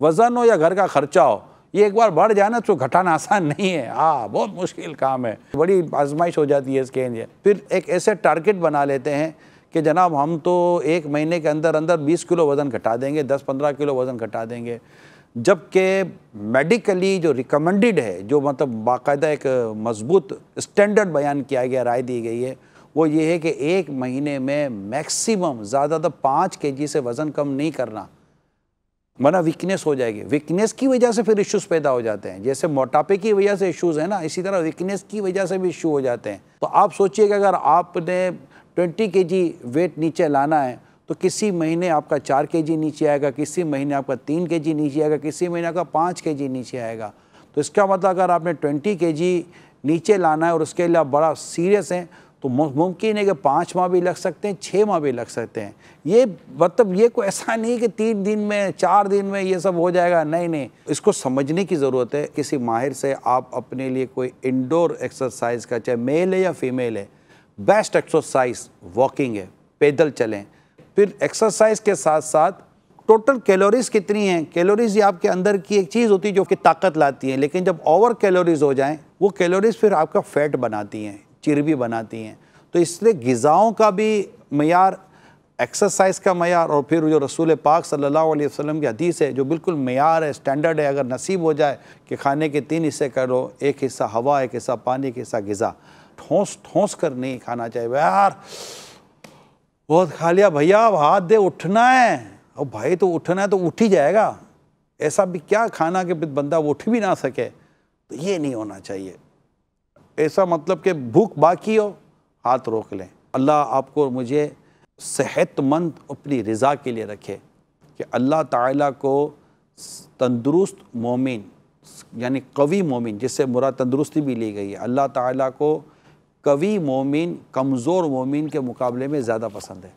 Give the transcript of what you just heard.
वज़न हो या घर का खर्चा हो, ये एक बार बढ़ जाए ना तो घटाना आसान नहीं है। हाँ, बहुत मुश्किल काम है, बड़ी आजमाइश हो जाती है इसके लिए। फिर एक ऐसे टारगेट बना लेते हैं कि जनाब हम तो 1 महीने के अंदर अंदर 20 किलो वज़न घटा देंगे, 10-15 किलो वज़न घटा देंगे। जबकि मेडिकली जो रिकमेंडेड है, जो मतलब बाकायदा एक मजबूत स्टैंडर्ड बयान किया गया, राय दी गई है, वो ये है कि 1 महीने में मैक्सिमम ज़्यादा तो 5 केजी से वज़न कम नहीं करना, वरना वीकनेस हो जाएगी। वीकनेस की वजह से फिर इश्यूज़ पैदा हो जाते हैं। जैसे मोटापे की वजह से इश्यूज़ है ना, इसी तरह वीकनेस की वजह से भी इशू हो जाते हैं। तो आप सोचिए कि अगर आपने 20 केजी वेट नीचे लाना है तो किसी महीने आपका 4 केजी नीचे आएगा, किसी महीने आपका 3 केजी नीचे आएगा, किसी महीने आपका 5 केजी नीचे आएगा। तो इसका मतलब अगर आपने 20 केजी नीचे लाना है और उसके लिए आप बड़ा सीरियस हैं तो मुमकिन है कि 5 माह भी लग सकते हैं, 6 माह भी लग सकते हैं। ये मतलब ये कोई ऐसा नहीं कि 3 दिन में 4 दिन में ये सब हो जाएगा, नहीं नहीं, इसको समझने की ज़रूरत है। किसी माहिर से आप अपने लिए कोई इंडोर एक्सरसाइज का, चाहे मेल है या फीमेल है, बेस्ट एक्सरसाइज वॉकिंग है, पैदल चलें। फिर एक्सरसाइज के साथ साथ टोटल कैलोरीज कितनी हैं, कैलोरीज ये आपके अंदर की एक चीज़ होती है जो कि ताकत लाती है, लेकिन जब ओवर कैलोरीज हो जाएं वो कैलोरीज फिर आपका फैट बनाती हैं, चर्बी बनाती हैं। तो इसलिए ग़िज़ाओं का भी मयार, एक्सरसाइज का मयार, और फिर जो रसूल पाक सल्लल्लाहु अलैहि वसल्लम की हदीस है जो बिल्कुल मयार है, स्टैंडर्ड है, अगर नसीब हो जाए कि खाने के 3 हिस्से करो, एक हिस्सा हवा, एक हिस्सा पानी, एक हिस्सा ग़िज़ा, ठोंस ठोंस कर नहीं खाना चाहिए। यार बहुत खा लिया भैया, अब हाथ दे, उठना है। अब भाई तो उठना है तो उठ ही जाएगा, ऐसा भी क्या खाना कि बंदा उठ भी ना सके, तो ये नहीं होना चाहिए। ऐसा मतलब कि भूख बाकी हो, हाथ रोक लें। अल्लाह आपको मुझे सेहतमंद अपनी रज़ा के लिए रखे कि अल्लाह ताला को तंदुरुस्त मोमिन यानी कवी मोमिन, जिससे मुराद तंदुरुस्ती भी ली गई है, अल्लाह ताला को कवी मोमिन कमज़ोर मोमिन के मुकाबले में ज़्यादा पसंद है।